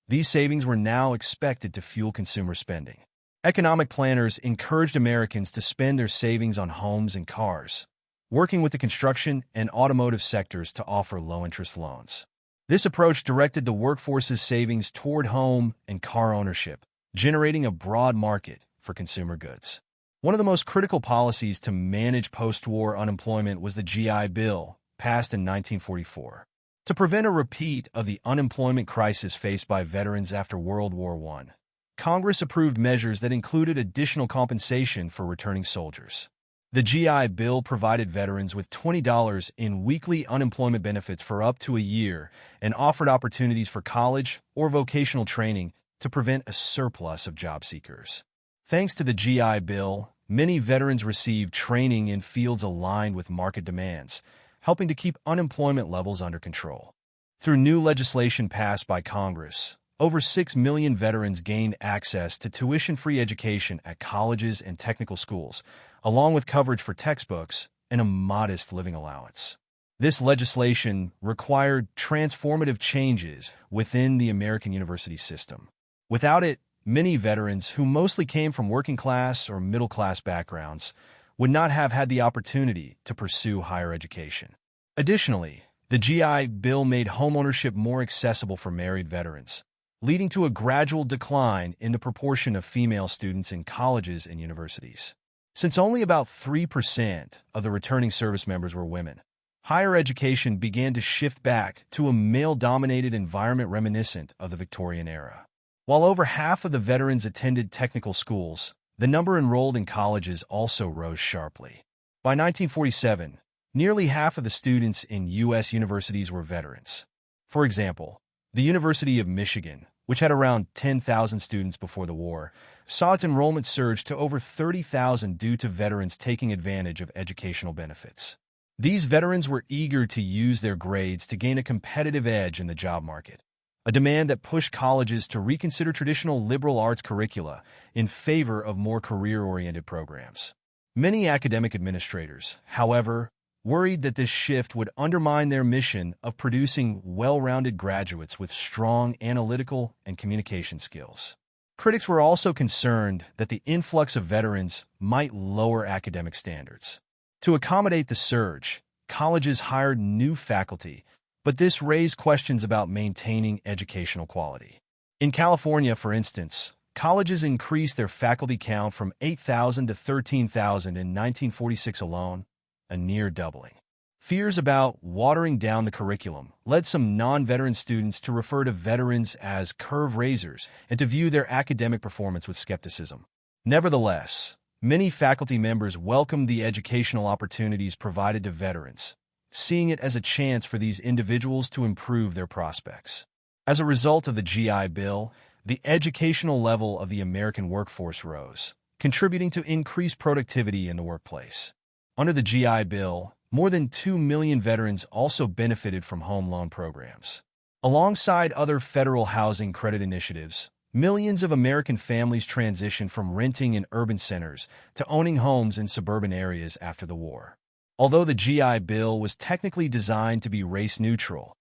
These savings were now expected to fuel consumer spending. Economic planners encouraged Americans to spend their savings on homes and cars, working with the construction and automotive sectors to offer low-interest loans. This approach directed the workforce's savings toward home and car ownership, generating a broad market for consumer goods. One of the most critical policies to manage post-war unemployment was the GI Bill, passed in 1944. To prevent a repeat of the unemployment crisis faced by veterans after World War I, Congress approved measures that included additional compensation for returning soldiers. The GI Bill provided veterans with $20 in weekly unemployment benefits for up to a year and offered opportunities for college or vocational training to prevent a surplus of job seekers. Thanks to the GI Bill, many veterans received training in fields aligned with market demands, helping to keep unemployment levels under control. Through new legislation passed by Congress, over 6 million veterans gained access to tuition-free education at colleges and technical schools, along with coverage for textbooks and a modest living allowance. This legislation required transformative changes within the American university system. Without it, many veterans who mostly came from working-class or middle-class backgrounds would not have had the opportunity to pursue higher education. Additionally, the GI Bill made homeownership more accessible for married veterans, leading to a gradual decline in the proportion of female students in colleges and universities. Since only about 3% of the returning service members were women, higher education began to shift back to a male-dominated environment reminiscent of the Victorian era. While over half of the veterans attended technical schools, the number enrolled in colleges also rose sharply. By 1947, nearly half of the students in U.S. universities were veterans. For example, the University of Michigan, which had around 10,000 students before the war, saw its enrollment surge to over 30,000 due to veterans taking advantage of educational benefits. These veterans were eager to use their grades to gain a competitive edge in the job market, a demand that pushed colleges to reconsider traditional liberal arts curricula in favor of more career-oriented programs. Many academic administrators, however, worried that this shift would undermine their mission of producing well-rounded graduates with strong analytical and communication skills. Critics were also concerned that the influx of veterans might lower academic standards. To accommodate the surge, colleges hired new faculty, but this raised questions about maintaining educational quality. In California, for instance, colleges increased their faculty count from 8,000 to 13,000 in 1946 alone, a near doubling. Fears about watering down the curriculum led some non-veteran students to refer to veterans as curve raisers and to view their academic performance with skepticism. Nevertheless, many faculty members welcomed the educational opportunities provided to veterans, seeing it as a chance for these individuals to improve their prospects. As a result of the GI Bill, the educational level of the American workforce rose, contributing to increased productivity in the workplace. Under the GI Bill, more than 2 million veterans also benefited from home loan programs. Alongside other federal housing credit initiatives, millions of American families transitioned from renting in urban centers to owning homes in suburban areas after the war. Although the GI Bill was technically designed to be race-neutral,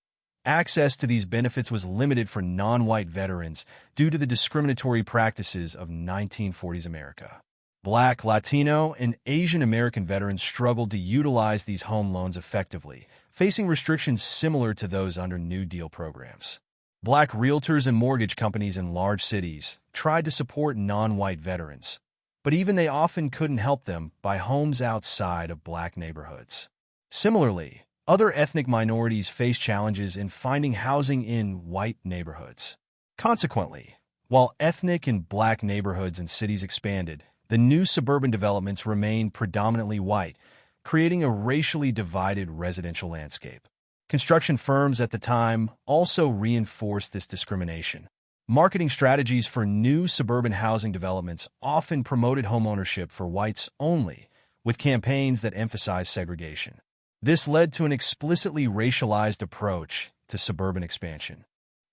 access to these benefits was limited for non-white veterans due to the discriminatory practices of 1940s America. Black, Latino, and Asian American veterans struggled to utilize these home loans effectively, facing restrictions similar to those under New Deal programs. Black realtors and mortgage companies in large cities tried to support non-white veterans, but even they often couldn't help them buy homes outside of black neighborhoods. Similarly, other ethnic minorities faced challenges in finding housing in white neighborhoods. Consequently, while ethnic and black neighborhoods in cities expanded, the new suburban developments remained predominantly white, creating a racially divided residential landscape. Construction firms at the time also reinforced this discrimination. Marketing strategies for new suburban housing developments often promoted homeownership for whites only, with campaigns that emphasized segregation. This led to an explicitly racialized approach to suburban expansion.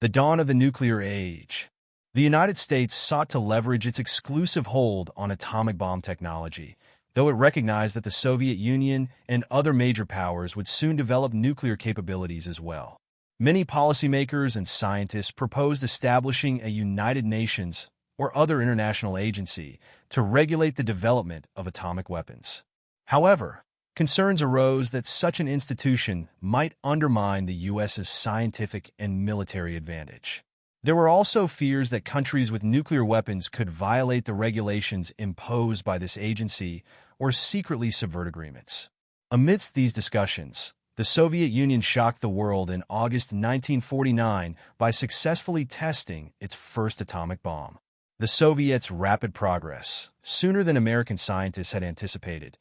The dawn of the nuclear age. The United States sought to leverage its exclusive hold on atomic bomb technology, though it recognized that the Soviet Union and other major powers would soon develop nuclear capabilities as well. Many policymakers and scientists proposed establishing a United Nations or other international agency to regulate the development of atomic weapons. However, concerns arose that such an institution might undermine the U.S.'s scientific and military advantage. There were also fears that countries with nuclear weapons could violate the regulations imposed by this agency or secretly subvert agreements. Amidst these discussions, the Soviet Union shocked the world in August 1949 by successfully testing its first atomic bomb. The Soviets' rapid progress, sooner than American scientists had anticipated,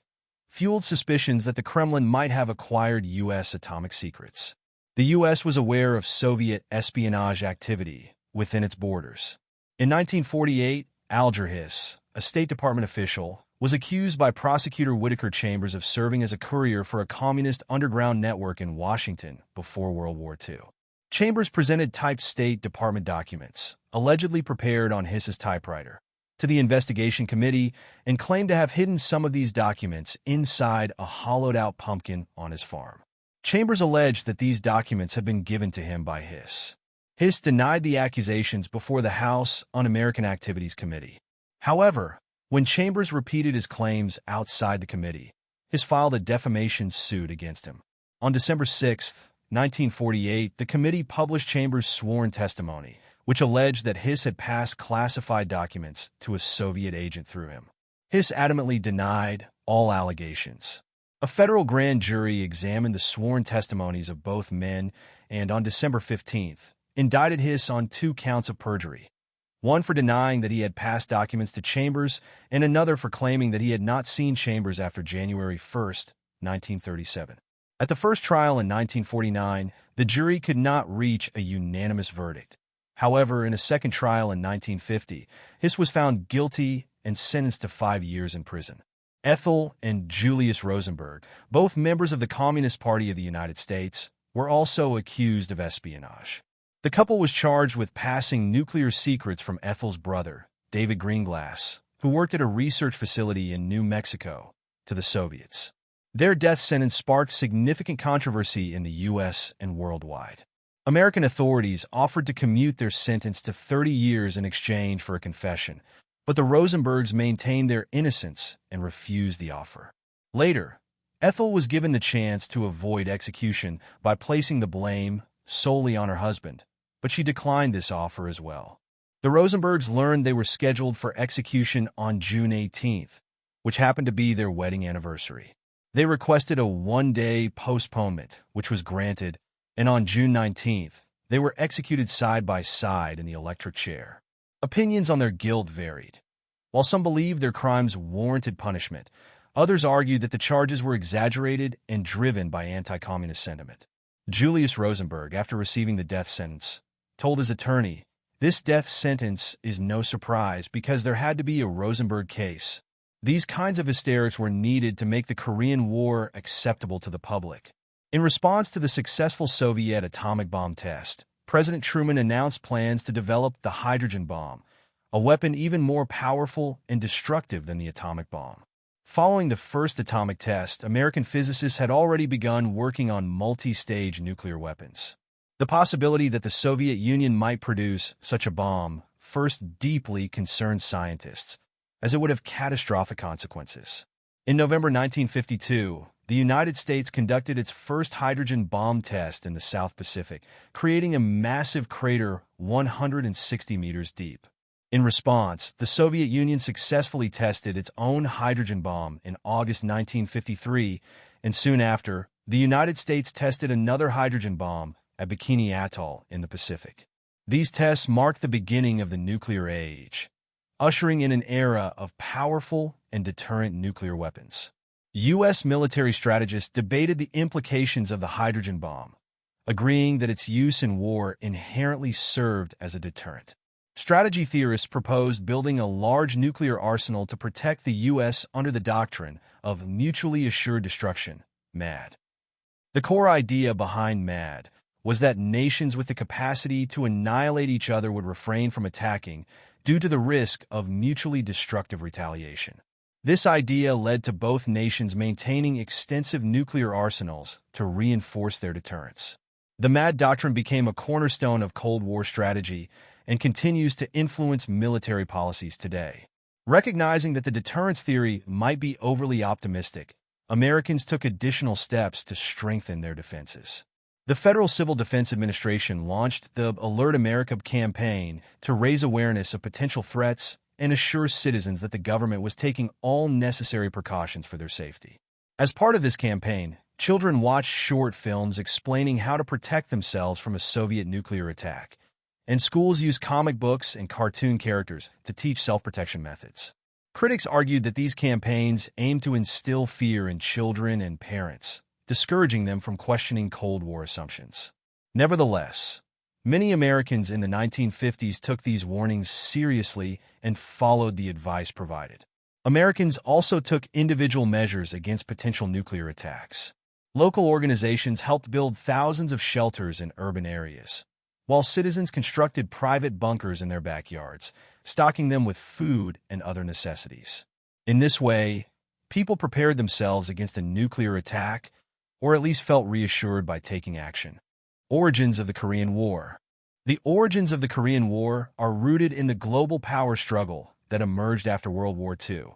fueled suspicions that the Kremlin might have acquired U.S. atomic secrets. The U.S. was aware of Soviet espionage activity within its borders. In 1948, Alger Hiss, a State Department official, was accused by prosecutor Whittaker Chambers of serving as a courier for a communist underground network in Washington before World War II. Chambers presented typed State Department documents, allegedly prepared on Hiss's typewriter, to the investigation committee and claimed to have hidden some of these documents inside a hollowed-out pumpkin on his farm. Chambers alleged that these documents had been given to him by Hiss. Hiss denied the accusations before the House Un-American Activities Committee. However, when Chambers repeated his claims outside the committee, Hiss filed a defamation suit against him. On December 6, 1948, the committee published Chambers' sworn testimony, which alleged that Hiss had passed classified documents to a Soviet agent through him. Hiss adamantly denied all allegations. A federal grand jury examined the sworn testimonies of both men and, on December 15th, indicted Hiss on 2 counts of perjury, one for denying that he had passed documents to Chambers and another for claiming that he had not seen Chambers after January 1, 1937. At the first trial in 1949, the jury could not reach a unanimous verdict. However, in a second trial in 1950, Hiss was found guilty and sentenced to 5 years in prison. Ethel and Julius Rosenberg, both members of the Communist Party of the United States, were also accused of espionage. The couple was charged with passing nuclear secrets from Ethel's brother, David Greenglass, who worked at a research facility in New Mexico, to the Soviets. Their death sentence sparked significant controversy in the U.S. and worldwide. American authorities offered to commute their sentence to 30 years in exchange for a confession, but the Rosenbergs maintained their innocence and refused the offer. Later, Ethel was given the chance to avoid execution by placing the blame solely on her husband, but she declined this offer as well. The Rosenbergs learned they were scheduled for execution on June 18th, which happened to be their wedding anniversary. They requested a 1-day postponement, which was granted, and on June 19th, they were executed side by side in the electric chair. Opinions on their guilt varied. While some believed their crimes warranted punishment, others argued that the charges were exaggerated and driven by anti-communist sentiment. Julius Rosenberg, after receiving the death sentence, told his attorney, "This death sentence is no surprise because there had to be a Rosenberg case. These kinds of hysterics were needed to make the Korean War acceptable to the public." In response to the successful Soviet atomic bomb test, President Truman announced plans to develop the hydrogen bomb, a weapon even more powerful and destructive than the atomic bomb. Following the first atomic test, American physicists had already begun working on multi-stage nuclear weapons. The possibility that the Soviet Union might produce such a bomb first deeply concerned scientists, as it would have catastrophic consequences. In November 1952, the United States conducted its first hydrogen bomb test in the South Pacific, creating a massive crater 160 meters deep. In response, the Soviet Union successfully tested its own hydrogen bomb in August 1953, and soon after, the United States tested another hydrogen bomb at Bikini Atoll in the Pacific. These tests marked the beginning of the nuclear age, ushering in an era of powerful and deterrent nuclear weapons. U.S. military strategists debated the implications of the hydrogen bomb, agreeing that its use in war inherently served as a deterrent. Strategy theorists proposed building a large nuclear arsenal to protect the U.S. under the doctrine of mutually assured destruction, MAD. The core idea behind MAD was that nations with the capacity to annihilate each other would refrain from attacking due to the risk of mutually destructive retaliation. This idea led to both nations maintaining extensive nuclear arsenals to reinforce their deterrence. The MAD doctrine became a cornerstone of Cold War strategy and continues to influence military policies today. Recognizing that the deterrence theory might be overly optimistic, Americans took additional steps to strengthen their defenses. The Federal Civil Defense Administration launched the Alert America campaign to raise awareness of potential threats and assure citizens that the government was taking all necessary precautions for their safety. As part of this campaign, children watched short films explaining how to protect themselves from a Soviet nuclear attack, and schools used comic books and cartoon characters to teach self-protection methods. Critics argued that these campaigns aimed to instill fear in children and parents, discouraging them from questioning Cold War assumptions. Nevertheless, many Americans in the 1950s took these warnings seriously and followed the advice provided. Americans also took individual measures against potential nuclear attacks. Local organizations helped build thousands of shelters in urban areas, while citizens constructed private bunkers in their backyards, stocking them with food and other necessities. In this way, people prepared themselves against a nuclear attack, or at least felt reassured by taking action. Origins of the Korean War. The origins of the Korean War are rooted in the global power struggle that emerged after World War II,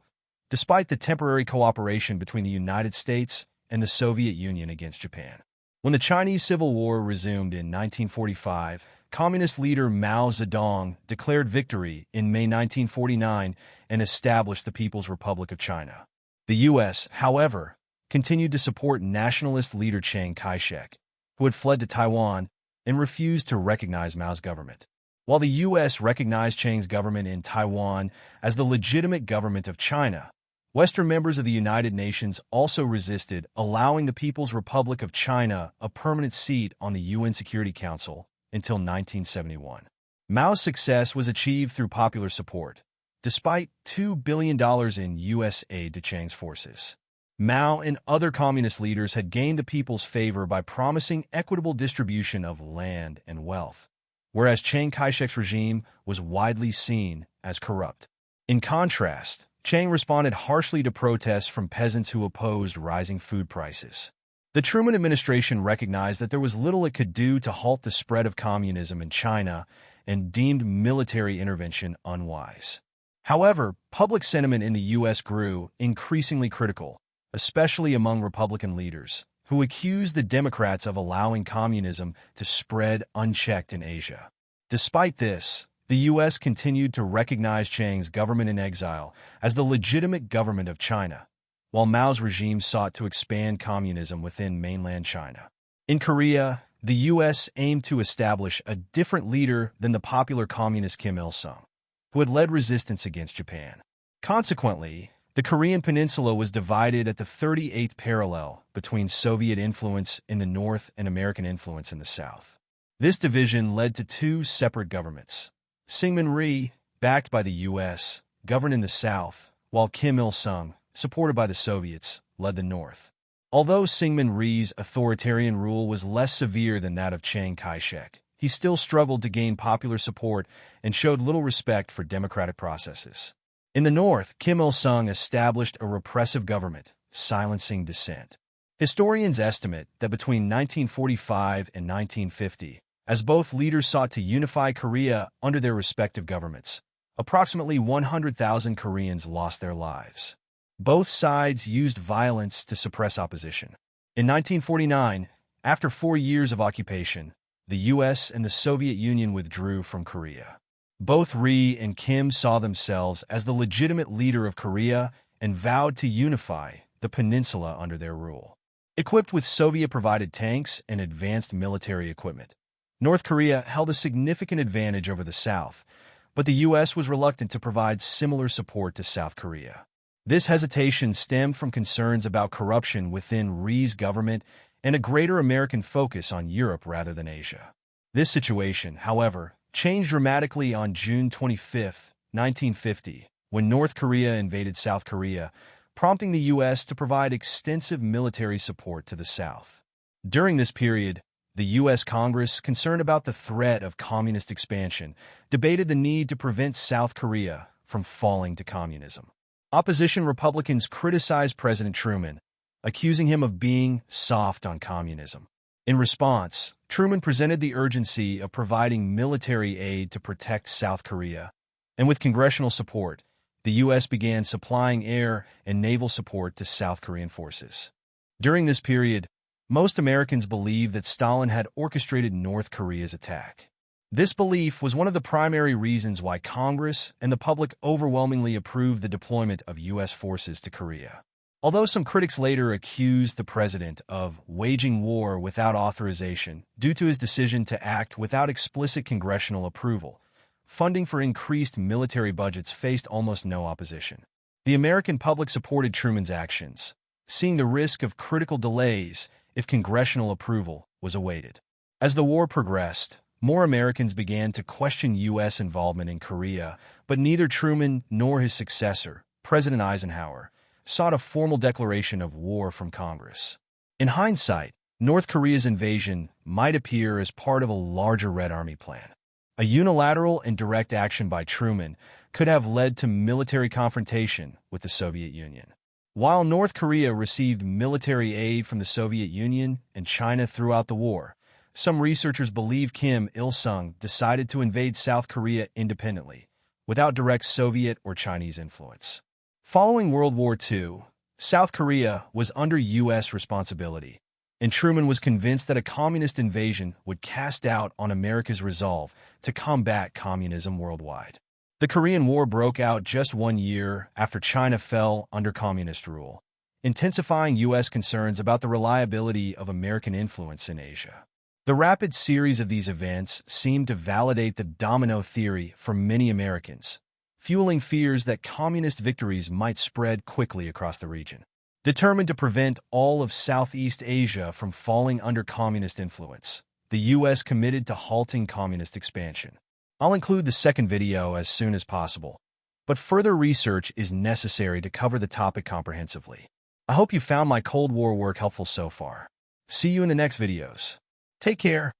despite the temporary cooperation between the United States and the Soviet Union against Japan. When the Chinese Civil War resumed in 1945, Communist leader Mao Zedong declared victory in May 1949 and established the People's Republic of China. The U.S., however, continued to support nationalist leader Chiang Kai-shek, who had fled to Taiwan and refused to recognize Mao's government. While the U.S. recognized Chiang's government in Taiwan as the legitimate government of China, Western members of the United Nations also resisted allowing the People's Republic of China a permanent seat on the UN Security Council until 1971. Mao's success was achieved through popular support, despite $2 billion in U.S. aid to Chiang's forces. Mao and other communist leaders had gained the people's favor by promising equitable distribution of land and wealth, whereas Chiang Kai-shek's regime was widely seen as corrupt. In contrast, Chiang responded harshly to protests from peasants who opposed rising food prices. The Truman administration recognized that there was little it could do to halt the spread of communism in China and deemed military intervention unwise. However, public sentiment in the U.S. grew increasingly critical, especially among Republican leaders, who accused the Democrats of allowing communism to spread unchecked in Asia. Despite this, the U.S. continued to recognize Chiang's government in exile as the legitimate government of China, while Mao's regime sought to expand communism within mainland China. In Korea, the U.S. aimed to establish a different leader than the popular communist Kim Il-sung, who had led resistance against Japan. Consequently, the Korean peninsula was divided at the 38th parallel between Soviet influence in the north and American influence in the south. This division led to two separate governments. Syngman Rhee, backed by the U.S., governed in the south, while Kim Il-sung, supported by the Soviets, led the north. Although Syngman Rhee's authoritarian rule was less severe than that of Chiang Kai-shek, he still struggled to gain popular support and showed little respect for democratic processes. In the north, Kim Il-sung established a repressive government, silencing dissent. Historians estimate that between 1945 and 1950, as both leaders sought to unify Korea under their respective governments, approximately 100,000 Koreans lost their lives. Both sides used violence to suppress opposition. In 1949, after 4 years of occupation, the U.S. and the Soviet Union withdrew from Korea. Both Rhee and Kim saw themselves as the legitimate leader of Korea and vowed to unify the peninsula under their rule. Equipped with Soviet-provided tanks and advanced military equipment, North Korea held a significant advantage over the South, but the U.S. was reluctant to provide similar support to South Korea. This hesitation stemmed from concerns about corruption within Rhee's government and a greater American focus on Europe rather than Asia. This situation, however, changed dramatically on June 25, 1950, when North Korea invaded South Korea, prompting the U.S. to provide extensive military support to the South. During this period, the U.S. Congress, concerned about the threat of communist expansion, debated the need to prevent South Korea from falling to communism. Opposition Republicans criticized President Truman, accusing him of being soft on communism. In response, Truman presented the urgency of providing military aid to protect South Korea, and with congressional support, the U.S. began supplying air and naval support to South Korean forces. During this period, most Americans believed that Stalin had orchestrated North Korea's attack. This belief was one of the primary reasons why Congress and the public overwhelmingly approved the deployment of U.S. forces to Korea. Although some critics later accused the president of waging war without authorization due to his decision to act without explicit congressional approval, funding for increased military budgets faced almost no opposition. The American public supported Truman's actions, seeing the risk of critical delays if congressional approval was awaited. As the war progressed, more Americans began to question U.S. involvement in Korea, but neither Truman nor his successor, President Eisenhower, sought a formal declaration of war from Congress. In hindsight, North Korea's invasion might appear as part of a larger Red Army plan. A unilateral and direct action by Truman could have led to military confrontation with the Soviet Union. While North Korea received military aid from the Soviet Union and China throughout the war, some researchers believe Kim Il-sung decided to invade South Korea independently, without direct Soviet or Chinese influence. Following World War II, South Korea was under U.S. responsibility, and Truman was convinced that a communist invasion would cast doubt on America's resolve to combat communism worldwide. The Korean War broke out just 1 year after China fell under communist rule, intensifying U.S. concerns about the reliability of American influence in Asia. The rapid series of these events seemed to validate the domino theory for many Americans, fueling fears that communist victories might spread quickly across the region. Determined to prevent all of Southeast Asia from falling under communist influence, the U.S. committed to halting communist expansion. I'll include the second video as soon as possible, but further research is necessary to cover the topic comprehensively. I hope you found my Cold War work helpful so far. See you in the next videos. Take care.